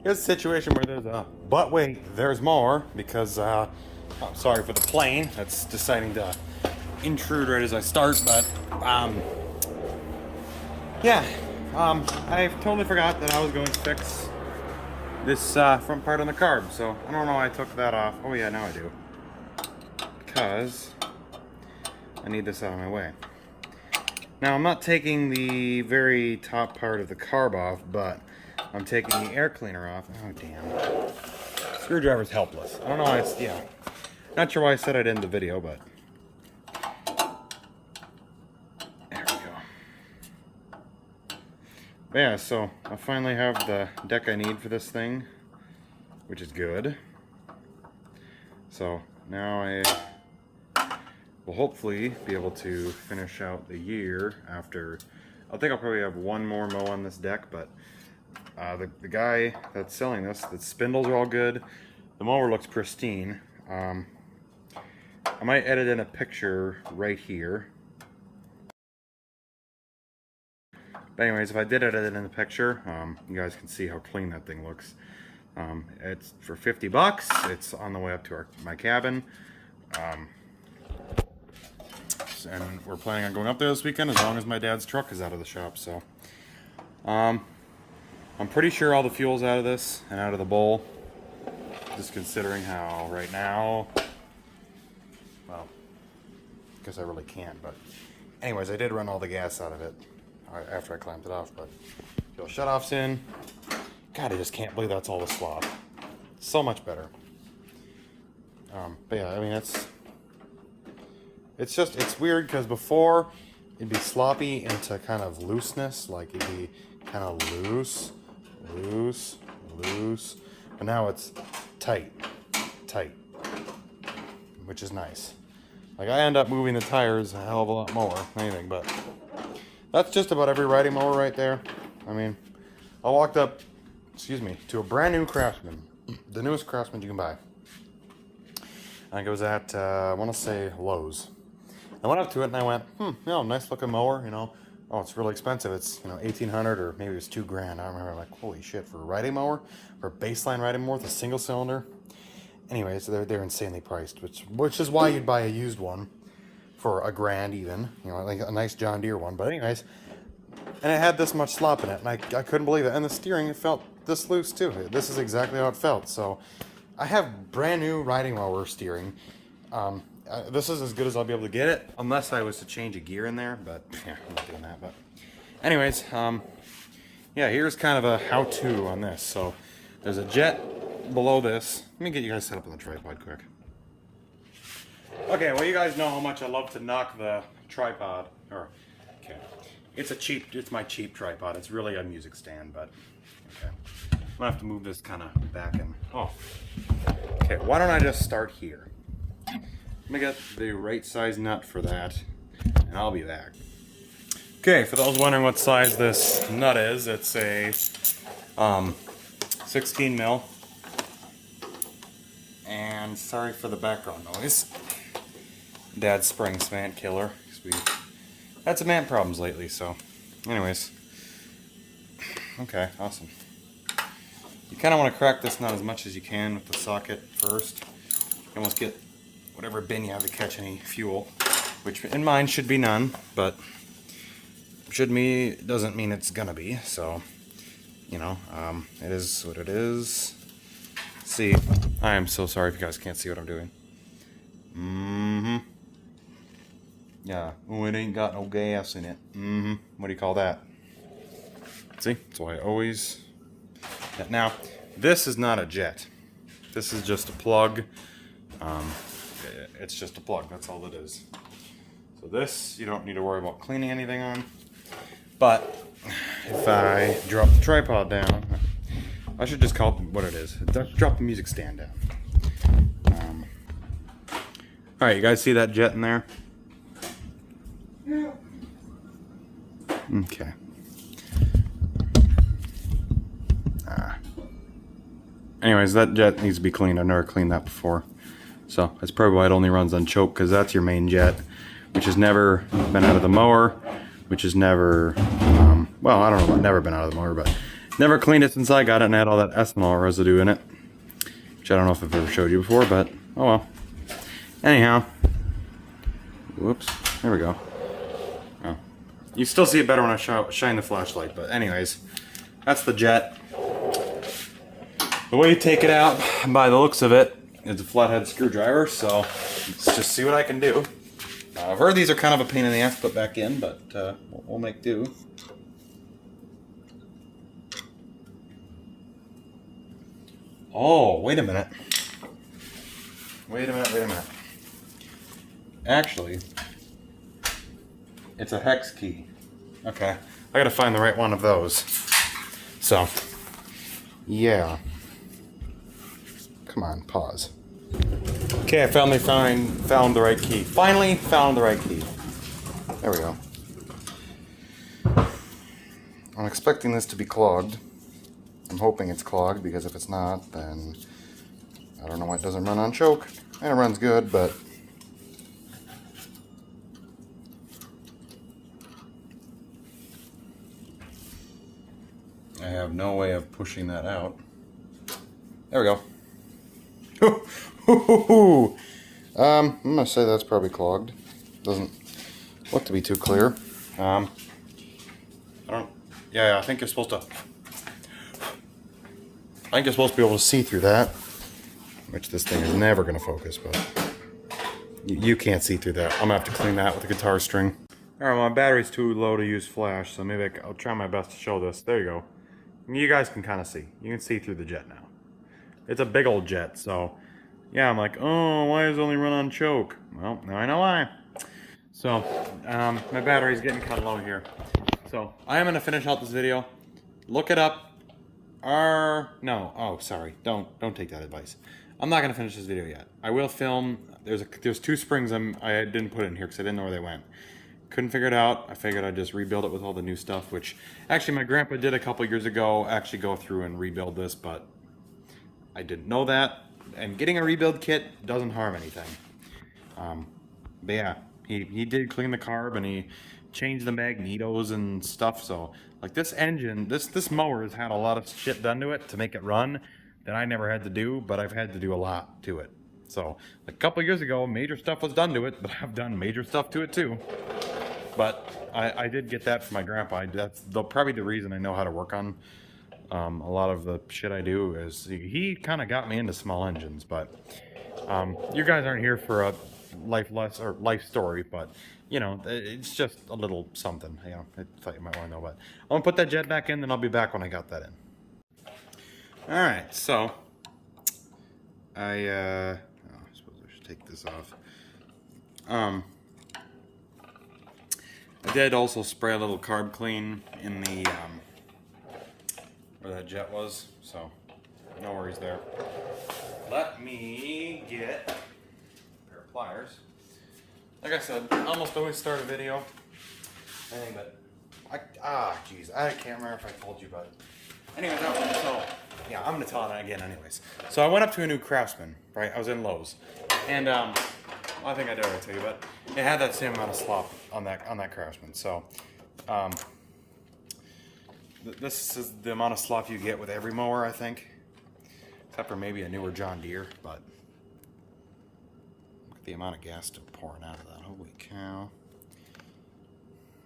here's a situation where there's a but wait, there's more because I'm sorry for the plane that's deciding to intrude right as I start, but yeah, I totally forgot that I was going to fix this front part on the carb, so I don't know why I took that off. Oh yeah, now I do, because I need this out of my way. Now I'm not taking the very top part of the carb off, but I'm taking the air cleaner off. Oh damn. Screwdriver's helpless. I don't know why it's, yeah. Not sure why I said it in the video, but there we go. But yeah, so I finally have the deck I need for this thing, which is good. So now I will hopefully be able to finish out the year after. I think I'll probably have one more mow on this deck, but the guy that's selling this, the spindles are all good. The mower looks pristine. I might edit in a picture right here. But anyways, if I did edit it in the picture, you guys can see how clean that thing looks. It's for 50 bucks. It's on the way up to my cabin. And we're planning on going up there this weekend as long as my dad's truck is out of the shop. So I'm pretty sure all the fuel's out of this and out of the bowl, just considering how right now, well, I guess I really can't, but anyways, I did run all the gas out of it after I clamped it off. But fuel shutoff's in. God, I just can't believe that's all the swap. So much better. But yeah, I mean, it's weird because before it'd be sloppy into kind of looseness, like it'd be kind of loose, but now it's tight, which is nice. Like I end up moving the tires a hell of a lot more than anything, but that's just about every riding mower right there. I mean, I walked up, to a brand new Craftsman, the newest Craftsman you can buy. I think it was at, I want to say Lowe's. I went up to it and I went, nice looking mower, Oh, it's really expensive. It's, $1,800 or maybe it was $2,000. I remember, like, holy shit, for a riding mower, for a baseline riding mower with a single cylinder. Anyways, they're insanely priced, which is why you'd buy a used one for $1,000 even, like a nice John Deere one. But anyways, and it had this much slop in it, and I couldn't believe it. And the steering, it felt this loose too. This is exactly how it felt. So I have brand new riding mower steering. This is as good as I'll be able to get it, unless I was to change a gear in there, but yeah, I'm not doing that. But anyways, yeah, here's kind of a how-to on this. So there's a jet below this. Let me get you guys set up on the tripod quick. Okay, well, you guys know how much I love to knock the tripod, okay, it's my cheap tripod. It's really a music stand, but okay. I'm gonna have to move this kind of back and, okay, why don't I just start here? Let me get the right size nut for that, and I'll be back. Okay, for those wondering what size this nut is, it's a 16 mil. And sorry for the background noise. Dad's spraying cement killer. We had some ant problems lately, so anyways. Okay, awesome. You kind of want to crack this nut as much as you can with the socket first. You almost get whatever bin you have to catch any fuel, which in mine should be none, but doesn't mean it's gonna be, so it is what it is. See, I am so sorry if you guys can't see what I'm doing. Yeah, oh, it ain't got no gas in it. What do you call that? See, that's why I always. Now, this is not a jet. This is just a plug. It's just a plug, that's all it is. So this, you don't need to worry about cleaning anything on. But if I drop the tripod down, I should just call it what it is. Drop the music stand down. Alright, you guys see that jet in there? Yeah. Okay. Anyways, that jet needs to be cleaned. I've never cleaned that before. So that's probably why it only runs on choke, because that's your main jet, which has never been out of the mower, which has never, well, I don't know about never been out of the mower, but Never cleaned it since I got it and had all that ethanol residue in it. Which I don't know if I've ever showed you before, but oh well. Anyhow. Whoops. There we go. Oh. You still see it better when I shine the flashlight, but anyways. That's the jet. The way you take it out, by the looks of it, is a flathead screwdriver, so let's just see what I can do. I've heard these are kind of a pain in the ass to put back in, but we'll make do. Oh, wait a minute. Wait a minute. Actually, it's a hex key. Okay, I gotta find the right one of those. So, yeah. Come on, pause. Okay, I finally found the right key. Finally found the right key. There we go. I'm expecting this to be clogged. I'm hoping it's clogged, because if it's not, then I don't know why it doesn't run on choke. And it runs good, but I have no way of pushing that out. There we go. I'm gonna say that's probably clogged. Doesn't look to be too clear. I don't. Yeah, I think you're supposed to. I think you're supposed to be able to see through that, which this thing is never gonna focus. But you can't see through that. I'm gonna have to clean that with a guitar string. All right, my battery's too low to use flash, so maybe I'll try my best to show this. There you go. You guys can kind of see. You can see through the jet now. It's a big old jet, so yeah, I'm like, oh, why does it only run on choke? Well, now I know why. So, my battery's getting kind of low here. So, I am going to finish out this video. Look it up. No, oh, sorry. Don't take that advice. I'm not going to finish this video yet. I will film. There's 2 springs I didn't put in here because I didn't know where they went. Couldn't figure it out. I figured I'd just rebuild it with all the new stuff, which actually my grandpa did a couple years ago, actually go through and rebuild this, but I didn't know that. And getting a rebuild kit doesn't harm anything. But yeah, he did clean the carb and he changed the magnetos and stuff. So like this engine, this mower has had a lot of shit done to it to make it run that I never had to do, but I've had to do a lot to it. So a couple years ago, major stuff was done to it, but I've done major stuff to it too. But I did get that from my grandpa. That's probably the reason I know how to work on a lot of the shit I do. Is he kind of got me into small engines. But you guys aren't here for a life story, but you know, it's just a little something. You know, I thought you might want to know. But I'm gonna put that jet back in, then I'll be back when I got that in. All right, so I suppose I should take this off. I did also spray a little carb clean in the where that jet was, so no worries there. Let me get a pair of pliers. Like I said, I almost always start a video. Geez, I can't remember if I told you about it. Anyway, no, so yeah, I'm gonna tell it again anyways. So I went up to a new Craftsman, right? I was in Lowe's, and well, I think I did already tell you, but it had that same amount of slop on that Craftsman. So this is the amount of slop you get with every mower, I think, except for maybe a newer John Deere. But look at the amount of gas still pouring out of that. Holy cow!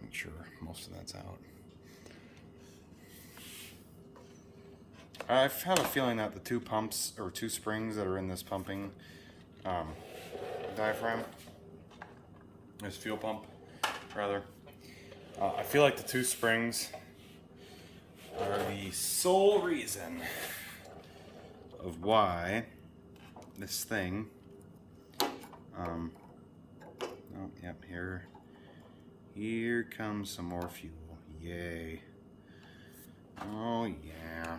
Make sure most of that's out. I have a feeling that the 2 pumps or 2 springs that are in this pumping diaphragm, this fuel pump, rather, I feel like the 2 springs are the sole reason of why this thing, oh, yep, here comes some more fuel, yay, oh yeah,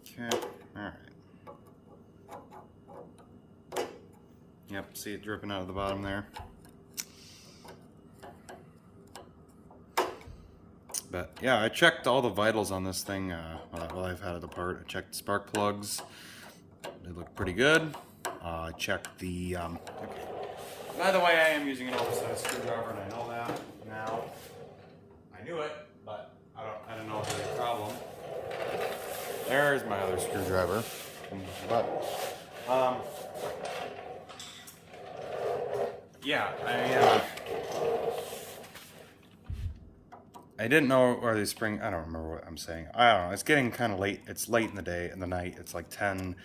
okay, alright. Yep, see it dripping out of the bottom there. But yeah, I checked all the vitals on this thing while I've had it apart. I checked the spark plugs. They look pretty good. I checked the... okay. By the way, I am using an oversized screwdriver, and I know that now. I knew it, but I cause any problem. There's my other screwdriver. But, yeah, I didn't know where they spring. I don't remember what I'm saying. I don't know. It's getting kind of late. It's late in the day, in the night. It's like 10,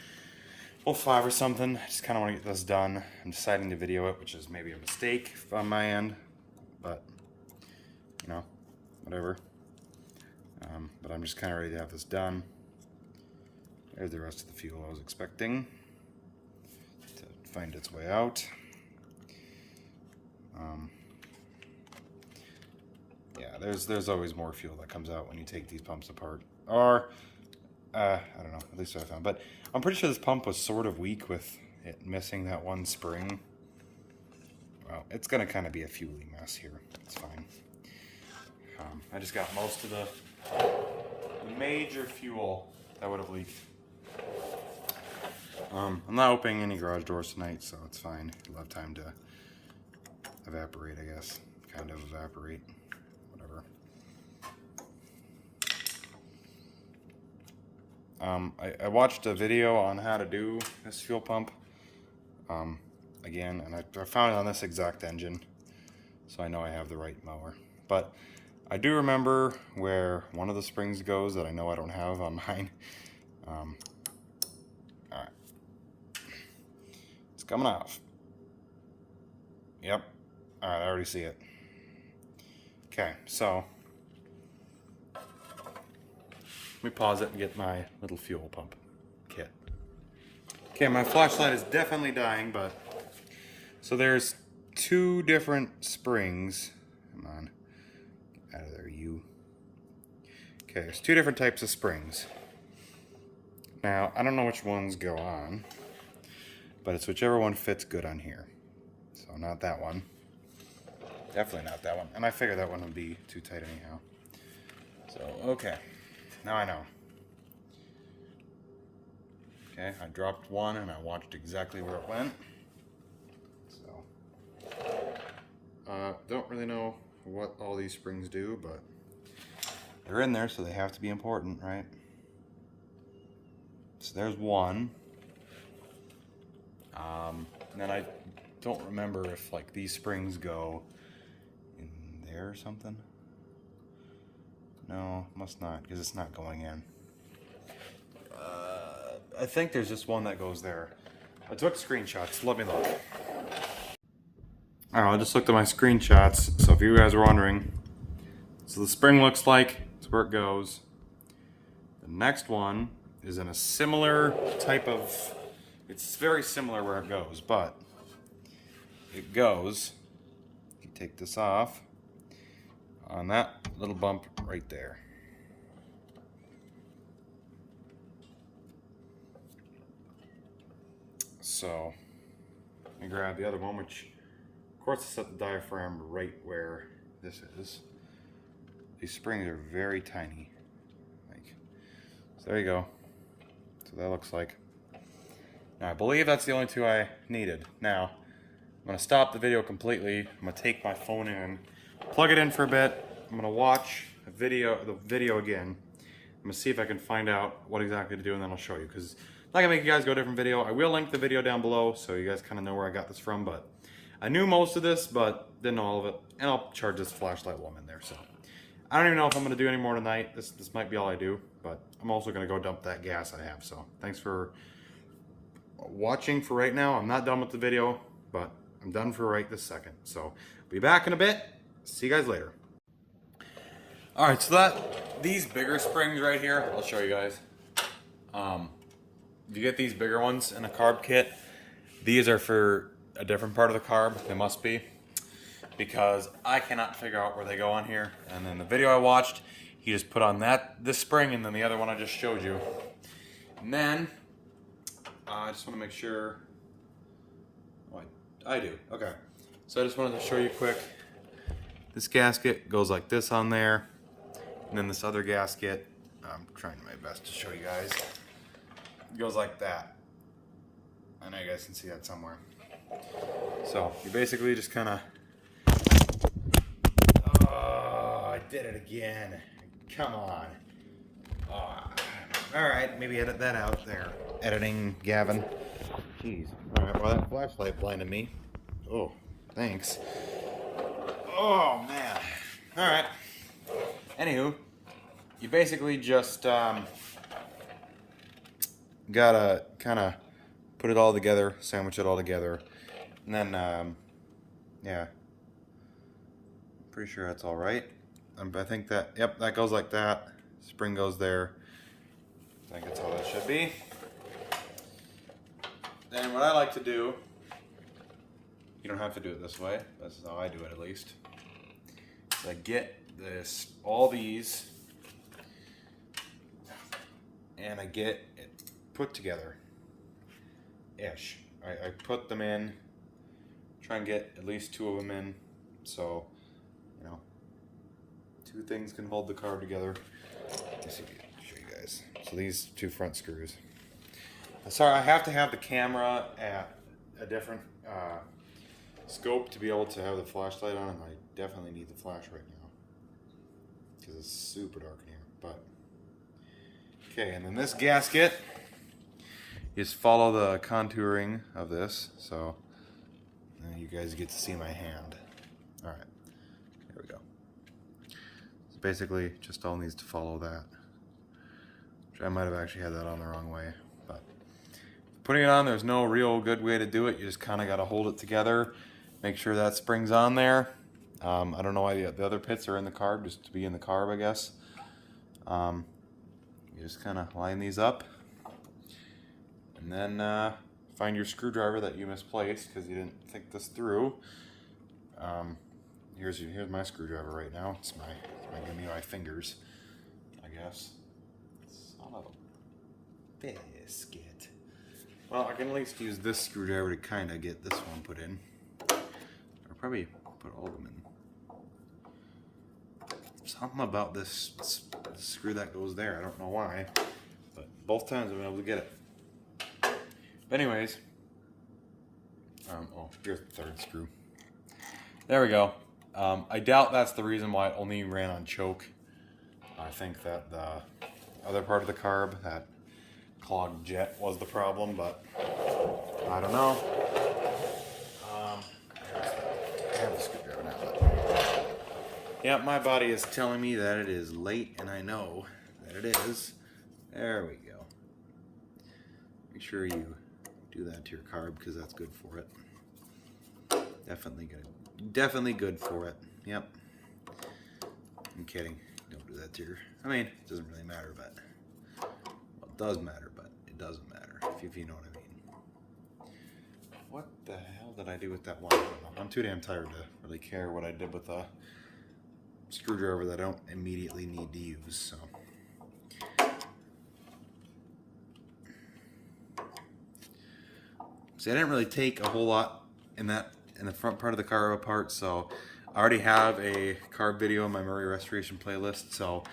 well, 5 or something. I just kind of want to get this done. I'm deciding to video it, which is maybe a mistake on my end, but you know, whatever. But I'm just kind of ready to have this done. There's the rest of the fuel I was expecting to find its way out. Yeah, there's always more fuel that comes out when you take these pumps apart. Or, I don't know, at least what I found. But I'm pretty sure this pump was sort of weak with it missing that one spring. Well, it's going to kind of be a fueling mess here. It's fine. I just got most of the major fuel that would have leaked. I'm not opening any garage doors tonight, so it's fine. You'll have time to evaporate, I guess. Kind of evaporate. Whatever. I watched a video on how to do this fuel pump. Again, and I found it on this exact engine, so I know I have the right mower. But I do remember where one of the springs goes that I know I don't have on mine. Alright. It's coming off. Yep. Alright, I already see it. Okay, so let me pause it and get my little fuel pump kit. Okay, my flashlight is definitely dying, but so there's 2 different springs. Come on. Get out of there, you. Okay, there's 2 different types of springs. Now, I don't know which ones go on, but it's whichever one fits good on here. So not that one. Definitely not that one. And I figured that one would be too tight anyhow. So, okay. Now I know. Okay, I dropped one and I watched exactly where it went. So, don't really know what all these springs do, but they're in there, so they have to be important, right? So there's one. And then I don't remember if like these springs go in there or something. No, must not, because it's not going in. I think there's just one that goes there. I took screenshots. Let me look. Alright, I just looked at my screenshots, so if you guys are wondering. So the spring looks like it's where it goes. The next one is in a similar type of... It's very similar where it goes, but it goes, if you take this off, on that little bump right there. So, let me grab the other one, which, of course, I set the diaphragm right where this is. These springs are very tiny. So there you go. So that looks like. Now, I believe that's the only 2 I needed. Now, I'm going to stop the video completely. I'm going to take my phone in, plug it in for a bit. I'm going to watch the video again. I'm going to see if I can find out what exactly to do, and then I'll show you. Because I'm not going to make you guys go a different video. I will link the video down below so you guys kind of know where I got this from. But I knew most of this, but didn't know all of it. And I'll charge this flashlight while I'm in there. So I don't even know if I'm going to do any more tonight. This might be all I do. But I'm also going to go dump that gas I have. So thanks for watching for right now. I'm not done with the video, but I'm done for right this second. So I'll be back in a bit. See you guys later. Alright, so these bigger springs right here, I'll show you guys. If you get these bigger ones in a carb kit, these are for a different part of the carb. They must be, because I cannot figure out where they go on here. And in the video I watched, he just put on this spring and then the other one I just showed you. And then I just want to make sure. Oh, I do. Okay. So I just wanted to show you quick. This gasket goes like this on there. And then this other gasket, I'm trying my best to show you guys, it goes like that. I know you guys can see that somewhere. So you basically just kind of... Oh, I did it again. Come on. All right, maybe edit that out there. Editing, Gavin. Jeez. All right, well, that flashlight blinded me. Oh, thanks. Oh, man. All right. Anywho, you basically just gotta kind of put it all together, sandwich it all together, and then, yeah. Pretty sure that's all right. I think that, yep, that goes like that. Spring goes there. I think that's how that should be. Then what I like to do, you don't have to do it this way, this is how I do it at least, is I get all these, and I get it put together-ish. I put them in, try and get at least 2 of them in, so, you know, 2 things can hold the carb together. Let's see if I can show you guys. So these 2 front screws. Sorry, I have to have the camera at a different scope to be able to have the flashlight on, and I definitely need the flash right now because it's super dark in here. But okay, and then this gasket, you just follow the contouring of this, so you guys get to see my hand. All right, here we go. So basically, just all needs to follow that. Which I might have actually had that on the wrong way, but putting it on, there's no real good way to do it. You just kind of got to hold it together, make sure that spring's on there. I don't know why the other pits are in the carb, just to be in the carb, I guess. You just kind of line these up, and then find your screwdriver that you misplaced because you didn't think this through. Here's my screwdriver right now. It's giving me my fingers, I guess. Son of a biscuit. Well, I can at least use this screwdriver to kind of get this one put in. Or probably put all of them in. Something about this screw that goes there. I don't know why. But both times I've been able to get it. But anyways. Oh, here's the 3rd screw. There we go. I doubt that's the reason why it only ran on choke. I think that the other part of the carb, that clogged jet, was the problem, but I don't know. I have the screwdriver now. But yeah, my body is telling me that it is late, and I know that it is. There we go. Make sure you do that to your carb because that's good for it. Definitely good. Definitely good for it. Yep. I'm kidding. Don't do that to your... I mean, it doesn't really matter, but... Well, it does matter, but it doesn't matter, if you know what I mean. What the hell did I do with that one? I don't know. I'm too damn tired to really care what I did with a screwdriver that I don't immediately need to use, so... See, I didn't really take a whole lot in the front part of the car apart, so I already have a carb video in my Mower restoration playlist, so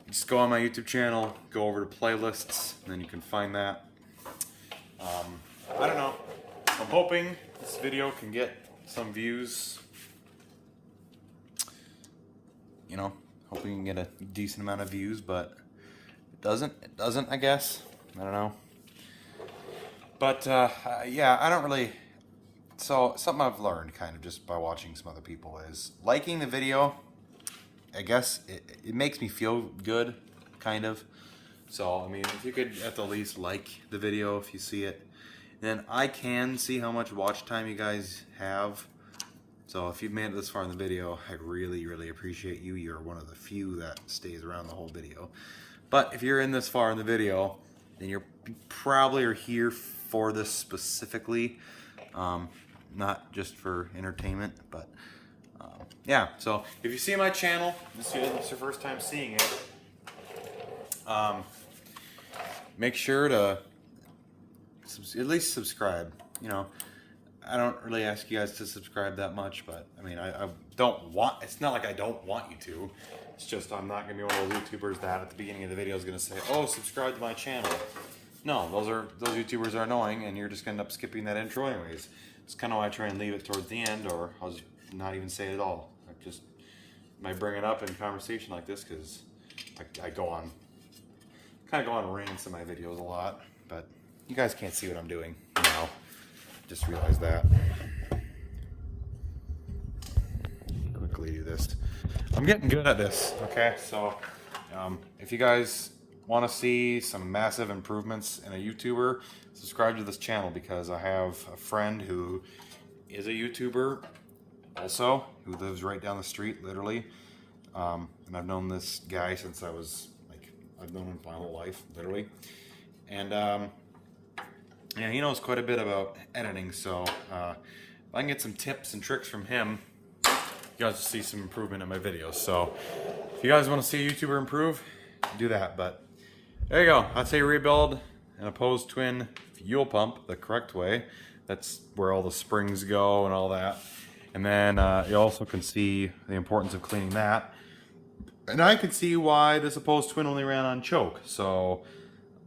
just go on my YouTube channel, go over to playlists, and then you can find that. I don't know. I'm hoping this video can get some views. You know, hoping you can get a decent amount of views, but it doesn't, I guess. I don't know. But, yeah, I don't really... So, something I've learned kind of just by watching some other people is liking the video, I guess, it makes me feel good, kind of. So, I mean, if you could at the least like the video if you see it, then I can see how much watch time you guys have. So, if you've made it this far in the video, I really, really appreciate you. You're one of the few that stays around the whole video. But if you're in this far in the video, then you probably are here for this specifically. Not just for entertainment, but yeah. So if you see my channel, this is your first time seeing it, make sure to at least subscribe. You know, I don't really ask you guys to subscribe that much, but I mean, I don't want. It's not like I don't want you to. It's just I'm not gonna be one of those YouTubers that at the beginning of the video is gonna say, "Oh, subscribe to my channel." No, those YouTubers are annoying, and you're just gonna end up skipping that intro anyways. It's kind of why I try and leave it towards the end, or I'll just not even say it at all. I just might bring it up in conversation like this because I go on kind of go on rants in my videos a lot, but you guys can't see what I'm doing now. Just realized that. Quickly do this. I'm getting good at this, okay? So if you guys want to see some massive improvements in a YouTuber, subscribe to this channel, because I have a friend who is a YouTuber also, who lives right down the street, literally. And I've known this guy since I've known him my whole life, literally. And yeah, he knows quite a bit about editing, so if I can get some tips and tricks from him, you guys will see some improvement in my videos. So if you guys want to see a YouTuber improve, do that. But there you go. That's how you rebuild an opposed twin fuel pump the correct way. That's where all the springs go and all that. And then you also can see the importance of cleaning that. And I can see why this opposed twin only ran on choke. So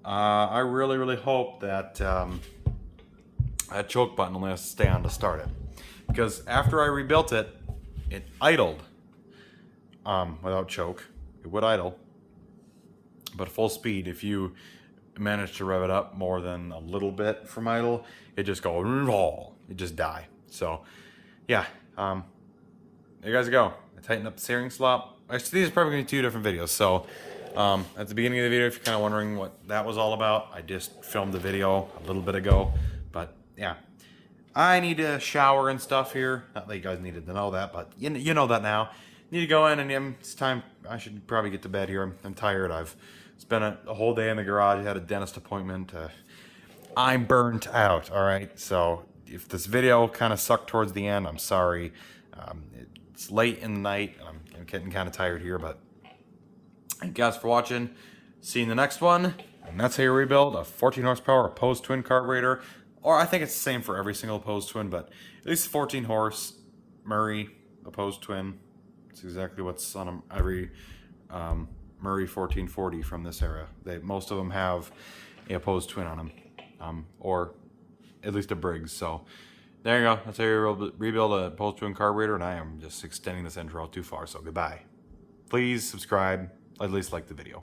I really, really hope that that choke button only has to stay on to start it. Because after I rebuilt it, it idled without choke. It would idle. But full speed, if you manage to rev it up more than a little bit from idle, it just goes, it just die. So yeah, there you guys go. I tightened up the steering slop. Actually, these are probably going to be 2 different videos. So at the beginning of the video, if you're kind of wondering what that was all about, I just filmed the video a little bit ago. But yeah, I need to shower and stuff here. Not that you guys needed to know that, but you know that now. Need to go in, and it's time. I should probably get to bed here. I'm tired. I've spent a whole day in the garage. I had a dentist appointment. I'm burnt out, all right? So if this video kind of sucked towards the end, I'm sorry. It's late in the night. I'm getting kind of tired here, but thank you guys for watching. See you in the next one. And that's how you rebuild a 14 horsepower opposed twin carburetor. Or I think it's the same for every single opposed twin, but at least 14 horse Murray opposed twin. It's exactly what's on every Murray 1440 from this era. Most of them have a opposed twin on them, or at least a Briggs. So there you go. That's how you rebuild a opposed twin carburetor, and I am just extending this intro too far. So goodbye. Please subscribe. At least like the video.